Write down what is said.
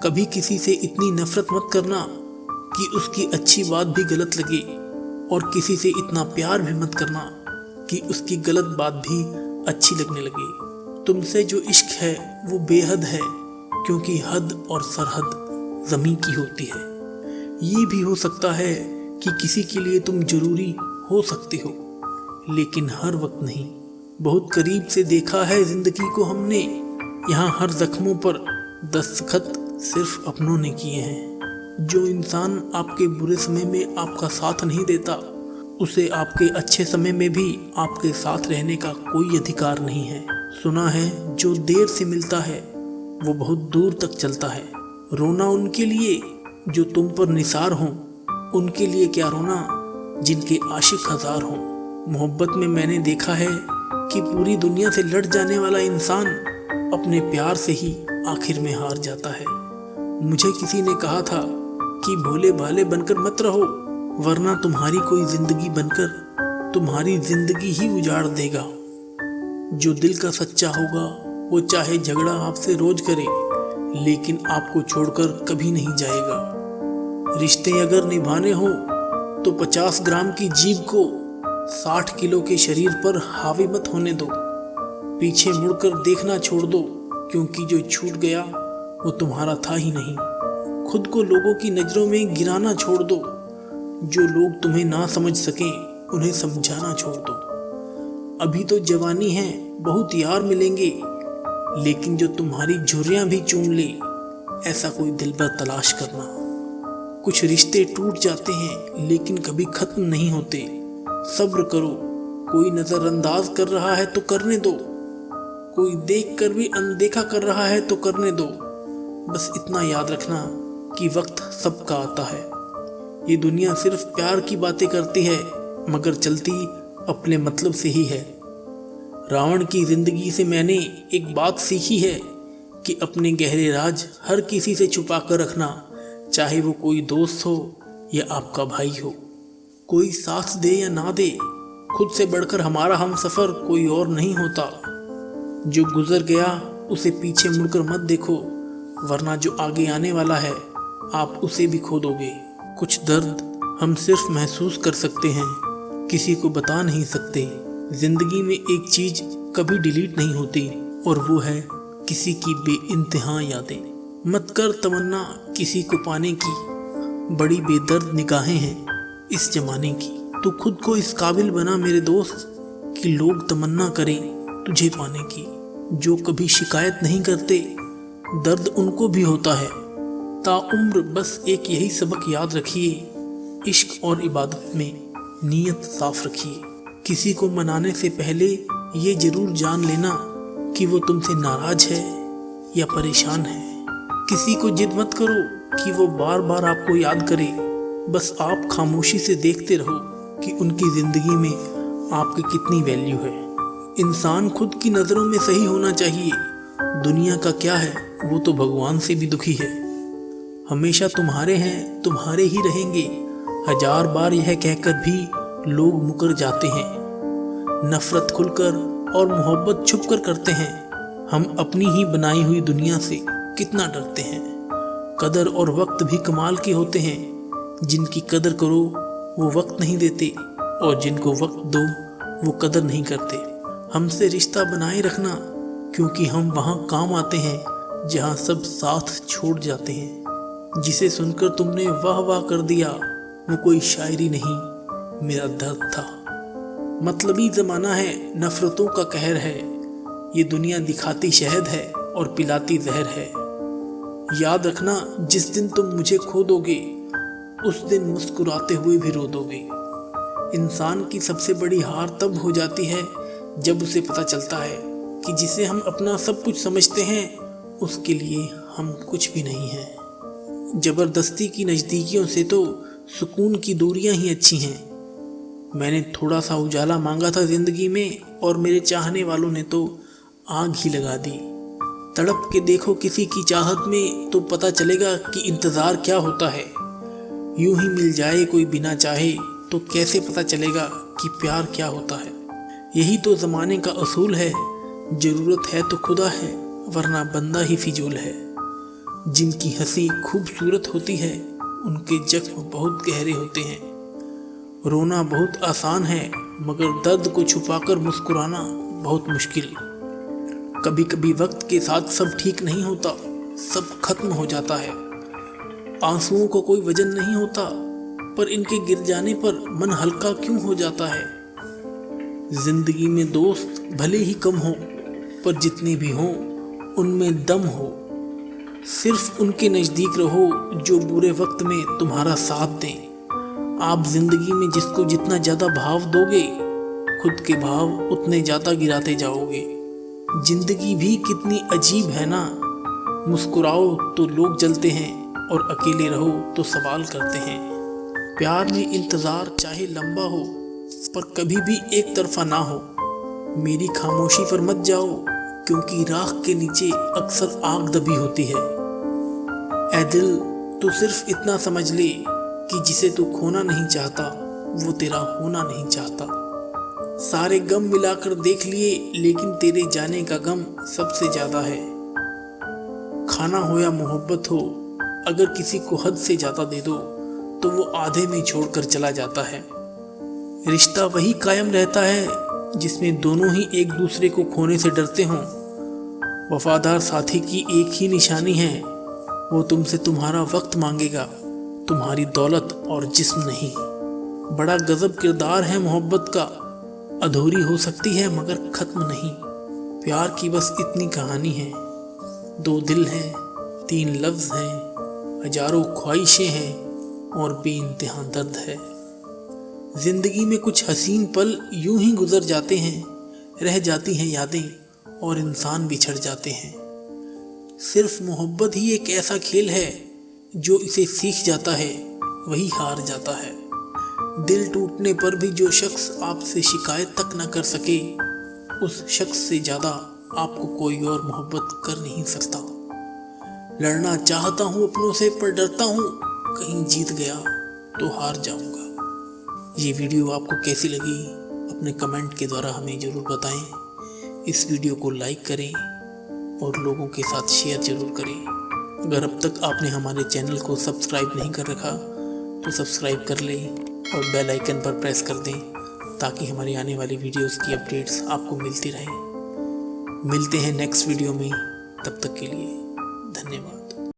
कभी किसी से इतनी नफरत मत करना कि उसकी अच्छी बात भी गलत लगे, और किसी से इतना प्यार भी मत करना कि उसकी गलत बात भी अच्छी लगने लगे। तुमसे जो इश्क है वो बेहद है, क्योंकि हद और सरहद ज़मीं की होती है। ये भी हो सकता है कि किसी के लिए तुम जरूरी हो सकते हो, लेकिन हर वक्त नहीं। बहुत करीब से देखा है जिंदगी को हमने, यहाँ हर जख्मों पर दस्तखत सिर्फ अपनों ने किए हैं। जो इंसान आपके बुरे समय में आपका साथ नहीं देता, उसे आपके अच्छे समय में भी आपके साथ रहने का कोई अधिकार नहीं है। सुना है जो देर से मिलता है वो बहुत दूर तक चलता है। रोना उनके लिए जो तुम पर निसार हों, उनके लिए क्या रोना जिनके आशिक हजार हों। मोहब्बत में मैंने देखा है कि पूरी दुनिया से लड़ जाने वाला इंसान अपने प्यार से ही आखिर में हार जाता है। मुझे किसी ने कहा था कि भोले भाले बनकर मत रहो, वरना तुम्हारी कोई जिंदगी बनकर तुम्हारी जिंदगी ही उजाड़ देगा। जो दिल का सच्चा होगा वो चाहे झगड़ा आपसे रोज करे, लेकिन आपको छोड़कर कभी नहीं जाएगा। रिश्ते अगर निभाने हो तो 50 ग्राम की जीभ को 60 किलो के शरीर पर हावी मत होने दो। पीछे मुड़कर देखना छोड़ दो, क्योंकि जो छूट गया वो तुम्हारा था ही नहीं। खुद को लोगों की नज़रों में गिराना छोड़ दो। जो लोग तुम्हें ना समझ सकें उन्हें समझाना छोड़ दो। अभी तो जवानी है, बहुत यार मिलेंगे, लेकिन जो तुम्हारी झुर्रियां भी चूम ले, ऐसा कोई दिलबर तलाश करना। कुछ रिश्ते टूट जाते हैं लेकिन कभी खत्म नहीं होते। सब्र करो, कोई नज़रअंदाज कर रहा है तो करने दो, कोई देख कर भी अनदेखा कर रहा है तो करने दो। बस इतना याद रखना कि वक्त सबका आता है। ये दुनिया सिर्फ प्यार की बातें करती है, मगर चलती अपने मतलब से ही है। रावण की जिंदगी से मैंने एक बात सीखी है कि अपने गहरे राज हर किसी से छुपा कर रखना, चाहे वो कोई दोस्त हो या आपका भाई हो। कोई साथ दे या ना दे, खुद से बढ़कर हमारा हमसफर कोई और नहीं होता। जो गुजर गया उसे पीछे मुड़कर मत देखो, वरना जो आगे आने वाला है आप उसे भी खो दोगे। कुछ दर्द हम सिर्फ महसूस कर सकते हैं, किसी को बता नहीं सकते। जिंदगी में एक चीज कभी डिलीट नहीं होती, और वो है किसी की बेइंतहा यादें। मत कर तमन्ना किसी को पाने की, बड़ी बेदर्द निगाहें हैं इस जमाने की। तू खुद को इस काबिल बना मेरे दोस्त कि लोग तमन्ना करें तुझे पाने की। जो कभी शिकायत नहीं करते, दर्द उनको भी होता है। ताउम्र बस एक यही सबक याद रखिए, इश्क और इबादत में नीयत साफ रखिए। किसी को मनाने से पहले ये जरूर जान लेना कि वो तुमसे नाराज है या परेशान है। किसी को जिद मत करो कि वो बार बार आपको याद करे। बस आप खामोशी से देखते रहो कि उनकी जिंदगी में आपकी कितनी वैल्यू है। इंसान खुद की नज़रों में सही होना चाहिए। दुनिया का क्या है, वो तो भगवान से भी दुखी है। हमेशा तुम्हारे हैं, तुम्हारे ही रहेंगे, 1000 बार यह कहकर भी लोग मुकर जाते हैं। नफरत खुलकर और मोहब्बत छुपकर करते हैं। हम अपनी ही बनाई हुई दुनिया से कितना डरते हैं। कदर और वक्त भी कमाल के होते हैं। जिनकी कदर करो वो वक्त नहीं देते, और जिनको वक्त दो वो कदर नहीं करते। हमसे रिश्ता बनाए रखना, क्योंकि हम वहाँ काम आते हैं जहाँ सब साथ छोड़ जाते हैं। जिसे सुनकर तुमने वाह वाह कर दिया, वो कोई शायरी नहीं, मेरा दर्द था। मतलबी ज़माना है, नफ़रतों का कहर है। ये दुनिया दिखाती शहद है और पिलाती जहर है। याद रखना, जिस दिन तुम मुझे खो दोगे, उस दिन मुस्कुराते हुए भी रो दोगे। इंसान की सबसे बड़ी हार तब हो जाती है जब उसे पता चलता है कि जिसे हम अपना सब कुछ समझते हैं, उसके लिए हम कुछ भी नहीं हैं। ज़बरदस्ती की नज़दीकियों से तो सुकून की दूरियां ही अच्छी हैं। मैंने थोड़ा सा उजाला मांगा था ज़िंदगी में, और मेरे चाहने वालों ने तो आग ही लगा दी। तड़प के देखो किसी की चाहत में, तो पता चलेगा कि इंतज़ार क्या होता है। यूं ही मिल जाए कोई बिना चाहे, तो कैसे पता चलेगा कि प्यार क्या होता है। यही तो ज़माने का असूल है, ज़रूरत है तो खुदा है, वरना बंदा ही फिजूल है। जिनकी हंसी खूबसूरत होती है उनके जख्म बहुत गहरे होते हैं। रोना बहुत आसान है मगर दर्द को छुपाकर मुस्कुराना बहुत मुश्किल। कभी कभी वक्त के साथ सब ठीक नहीं होता, सब खत्म हो जाता है। आंसुओं को कोई वजन नहीं होता, पर इनके गिर जाने पर मन हल्का क्यों हो जाता है। जिंदगी में दोस्त भले ही कम हो, पर जितने भी हों उनमें दम हो। सिर्फ उनके नज़दीक रहो जो बुरे वक्त में तुम्हारा साथ दें। आप जिंदगी में जिसको जितना ज़्यादा भाव दोगे, खुद के भाव उतने ज़्यादा गिराते जाओगे। जिंदगी भी कितनी अजीब है ना, मुस्कुराओ तो लोग जलते हैं और अकेले रहो तो सवाल करते हैं। प्यार में इंतज़ार चाहे लंबा हो, पर कभी भी एक तरफा ना हो। मेरी खामोशी पर मत जाओ, क्योंकि राख के नीचे अक्सर आग दबी होती है। ऐ दिल, तू सिर्फ इतना समझ ले कि जिसे तू खोना नहीं चाहता वो तेरा होना नहीं चाहता। सारे गम मिलाकर देख लिए, लेकिन तेरे जाने का गम सबसे ज्यादा है। खाना हो या मोहब्बत हो, अगर किसी को हद से ज्यादा दे दो तो वो आधे में छोड़कर चला जाता है। रिश्ता वही कायम रहता है जिसमें दोनों ही एक दूसरे को खोने से डरते हों। वफादार साथी की एक ही निशानी है, वो तुमसे तुम्हारा वक्त मांगेगा, तुम्हारी दौलत और जिस्म नहीं। बड़ा गजब किरदार है मोहब्बत का, अधूरी हो सकती है मगर खत्म नहीं। प्यार की बस इतनी कहानी है, दो दिल हैं, तीन लफ्ज़ हैं, हजारों ख्वाहिशें हैं और बेइंतहा दर्द है। जिंदगी में कुछ हसीन पल यूं ही गुजर जाते हैं, रह जाती हैं यादें और इंसान बिछड़ जाते हैं। सिर्फ मोहब्बत ही एक ऐसा खेल है, जो इसे सीख जाता है वही हार जाता है। दिल टूटने पर भी जो शख्स आपसे शिकायत तक न कर सके, उस शख्स से ज़्यादा आपको कोई और मोहब्बत कर नहीं सकता। लड़ना चाहता हूँ अपनों से, पर डरता हूँ कहीं जीत गया तो हार जाऊँगा। ये वीडियो आपको कैसी लगी अपने कमेंट के द्वारा हमें ज़रूर बताएं। इस वीडियो को लाइक करें और लोगों के साथ शेयर ज़रूर करें। अगर अब तक आपने हमारे चैनल को सब्सक्राइब नहीं कर रखा तो सब्सक्राइब कर लें और बेल आइकन पर प्रेस कर दें, ताकि हमारी आने वाली वीडियोस की अपडेट्स आपको मिलती रहें। मिलते हैं नेक्स्ट वीडियो में, तब तक के लिए धन्यवाद।